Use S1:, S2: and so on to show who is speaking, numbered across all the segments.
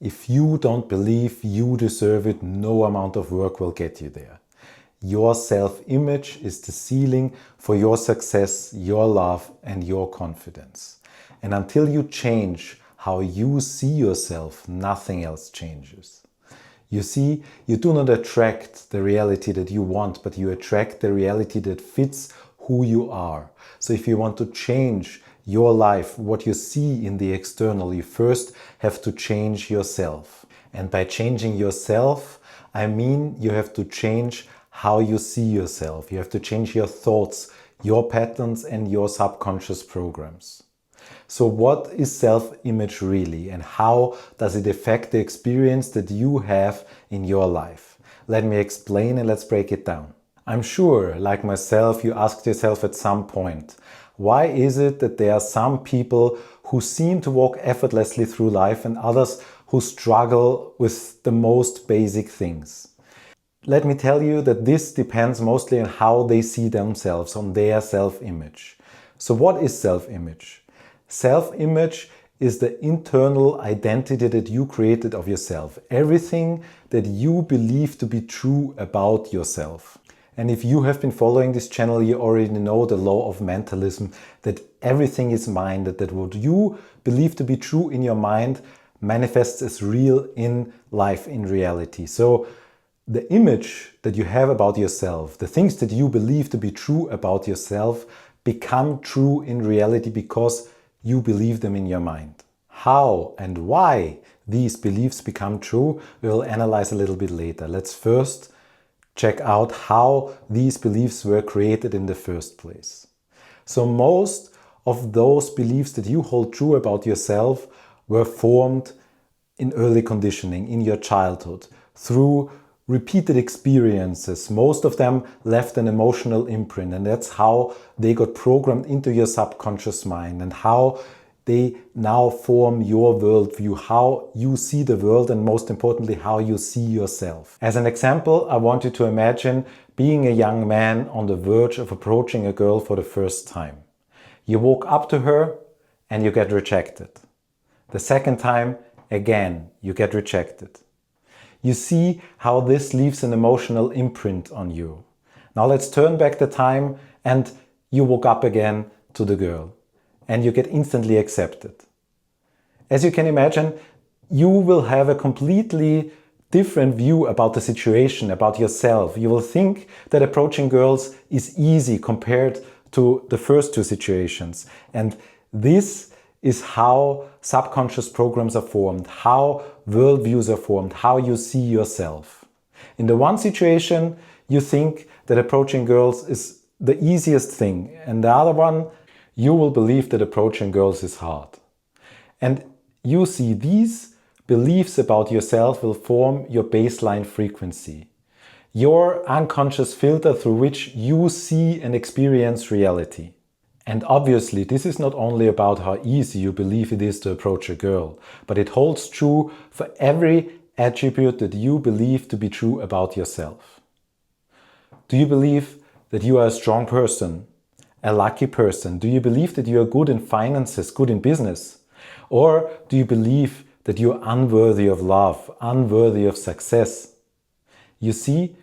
S1: If you don't believe you deserve it, no amount of work will get you there. Your self-image is the ceiling for your success, your love, and your confidence. And until you change how you see yourself, nothing else changes. You see, you do not attract the reality that you want, but you attract the reality that fits who you are. So if you want to change your life, what you see in the external, you first have to change yourself. And by changing yourself, I mean you have to change how you see yourself. You have to change your thoughts, your patterns, and your subconscious programs. So what is self-image really, and how does it affect the experience that you have in your life? Let me explain and let's break it down. I'm sure, like myself, you asked yourself at some point, why is it that there are some people who seem to walk effortlessly through life and others who struggle with the most basic things? Let me tell you that this depends mostly on how they see themselves, on their self-image. So what is self-image? Self-image is the internal identity that you created of yourself. Everything that you believe to be true about yourself. And if you have been following this channel, you already know the law of mentalism, that everything is mind, that what you believe to be true in your mind manifests as real in life, in reality. So the image that you have about yourself, the things that you believe to be true about yourself, become true in reality because you believe them in your mind. How and why these beliefs become true, we'll analyze a little bit later. Let's first check out how these beliefs were created in the first place. So most of those beliefs that you hold true about yourself were formed in early conditioning, in your childhood, through repeated experiences. Most of them left an emotional imprint, and that's how they got programmed into your subconscious mind and how they now form your worldview, how you see the world, and most importantly, how you see yourself. As an example, I want you to imagine being a young man on the verge of approaching a girl for the first time. You walk up to her and you get rejected. The second time, again, you get rejected. You see how this leaves an emotional imprint on you. Now let's turn back the time and you walk up again to the girl and you get instantly accepted. As you can imagine, you will have a completely different view about the situation, about yourself. You will think that approaching girls is easy compared to the first two situations. And this is how subconscious programs are formed, how worldviews are formed, how you see yourself. In the one situation, you think that approaching girls is the easiest thing, and the other one, you will believe that approaching girls is hard. And you see, these beliefs about yourself will form your baseline frequency, your unconscious filter through which you see and experience reality. And obviously, this is not only about how easy you believe it is to approach a girl, but it holds true for every attribute that you believe to be true about yourself. Do you believe that you are a strong person, a lucky person? Do you believe that you are good in finances, good in business? Or do you believe that you are unworthy of love, unworthy of success? You see,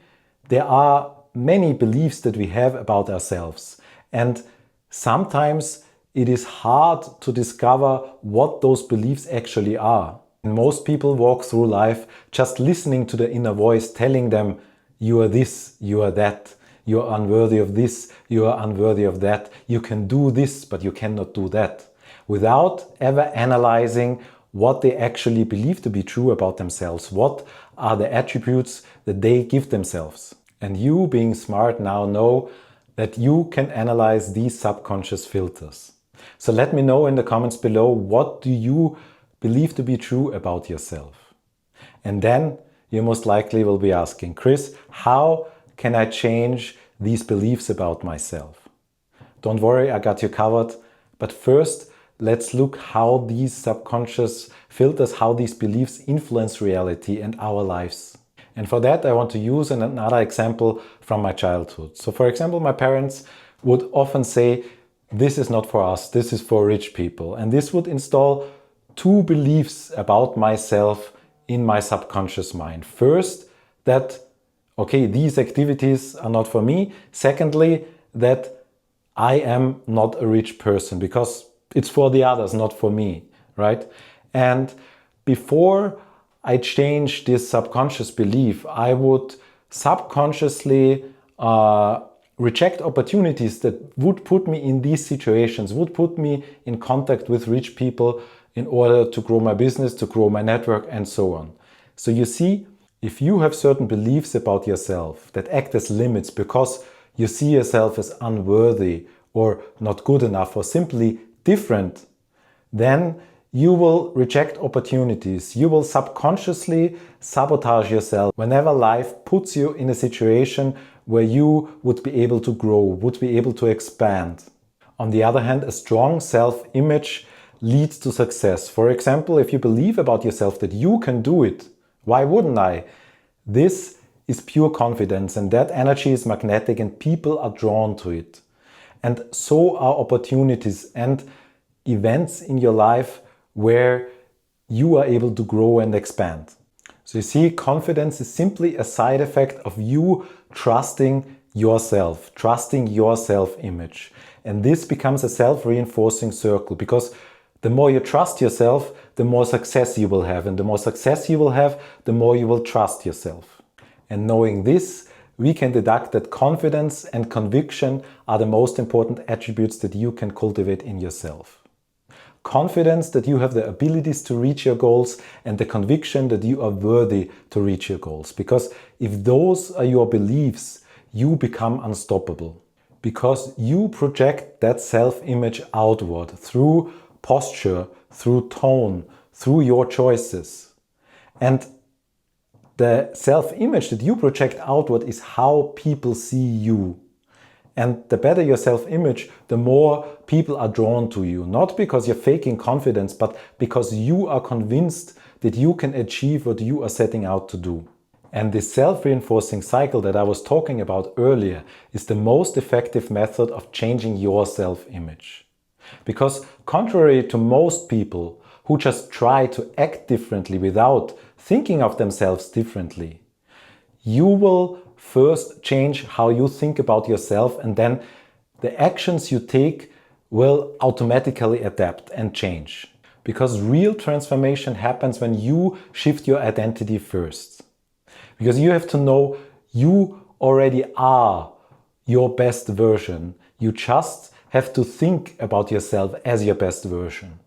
S1: there are many beliefs that we have about ourselves, and sometimes it is hard to discover what those beliefs actually are. And most people walk through life just listening to the inner voice telling them, you are this, you are that, you are unworthy of this, you are unworthy of that, you can do this, but you cannot do that, without ever analyzing what they actually believe to be true about themselves, what are the attributes that they give themselves. And you, being smart, now know that you can analyze these subconscious filters. So let me know in the comments below, what do you believe to be true about yourself? And then you most likely will be asking, Chris, how can I change these beliefs about myself? Don't worry, I got you covered. But first, let's look how these subconscious filters, how these beliefs influence reality and our lives. And for that, I want to use another example from my childhood. So for example, my parents would often say, this is not for us, this is for rich people. And this would install two beliefs about myself in my subconscious mind. First, that, okay, these activities are not for me. Secondly, that I am not a rich person because it's for the others, not for me, right? And before I change this subconscious belief, I would subconsciously reject opportunities that would put me in these situations, would put me in contact with rich people in order to grow my business, to grow my network, and so on. So you see, if you have certain beliefs about yourself that act as limits because you see yourself as unworthy or not good enough or simply different, then you will reject opportunities. You will subconsciously sabotage yourself whenever life puts you in a situation where you would be able to grow, would be able to expand. On the other hand, a strong self-image leads to success. For example, if you believe about yourself that you can do it, why wouldn't I? This is pure confidence, and that energy is magnetic and people are drawn to it. And so are opportunities and events in your life where you are able to grow and expand. So you see, confidence is simply a side effect of you trusting yourself, trusting your self-image. And this becomes a self-reinforcing circle, because the more you trust yourself, the more success you will have. And the more success you will have, the more you will trust yourself. And knowing this, we can deduct that confidence and conviction are the most important attributes that you can cultivate in yourself. Confidence that you have the abilities to reach your goals, and the conviction that you are worthy to reach your goals. Because if those are your beliefs, you become unstoppable. Because you project that self-image outward through posture, through tone, through your choices. And the self-image that you project outward is how people see you. And the better your self-image, the more people are drawn to you. Not because you're faking confidence, but because you are convinced that you can achieve what you are setting out to do. And this self-reinforcing cycle that I was talking about earlier is the most effective method of changing your self-image. Because contrary to most people who just try to act differently without thinking of themselves differently, you will first change how you think about yourself, and then the actions you take will automatically adapt and change. Because real transformation happens when you shift your identity first. Because you have to know you already are your best version. You just have to think about yourself as your best version.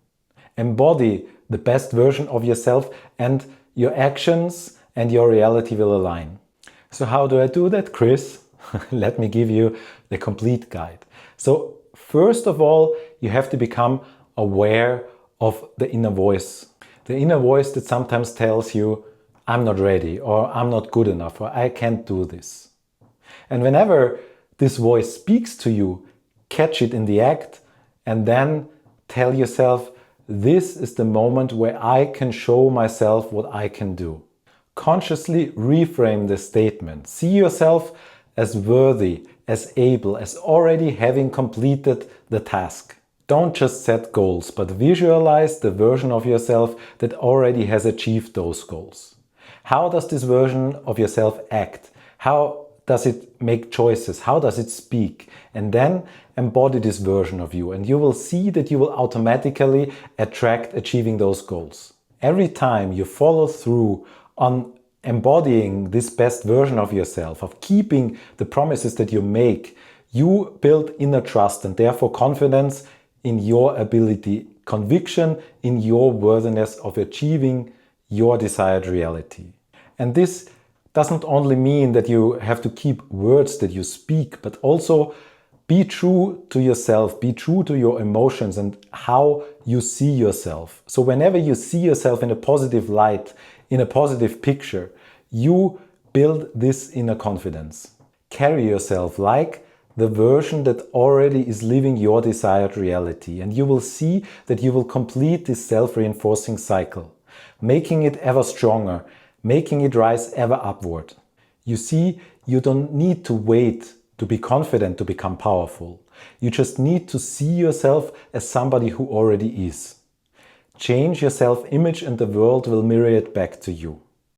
S1: Embody the best version of yourself, and your actions and your reality will align. So how do I do that, Chris? Let me give you the complete guide. So first of all, you have to become aware of the inner voice. The inner voice that sometimes tells you, I'm not ready, or I'm not good enough, or I can't do this. And whenever this voice speaks to you, catch it in the act, and then tell yourself, this is the moment where I can show myself what I can do. Consciously reframe the statement. See yourself as worthy, as able, as already having completed the task. Don't just set goals, but visualize the version of yourself that already has achieved those goals. How does this version of yourself act? How does it make choices? How does it speak? And then embody this version of you, and you will see that you will automatically attract achieving those goals. Every time you follow through on embodying this best version of yourself, of keeping the promises that you make, you build inner trust and therefore confidence in your ability, conviction in your worthiness of achieving your desired reality. And this doesn't only mean that you have to keep words that you speak, but also be true to yourself, be true to your emotions and how you see yourself. So whenever you see yourself in a positive light, in a positive picture, you build this inner confidence. Carry yourself like the version that already is living your desired reality, and you will see that you will complete this self-reinforcing cycle, making it ever stronger, making it rise ever upward. You see, you don't need to wait to be confident to become powerful. You just need to see yourself as somebody who already is. Change your self-image and the world will mirror it back to you.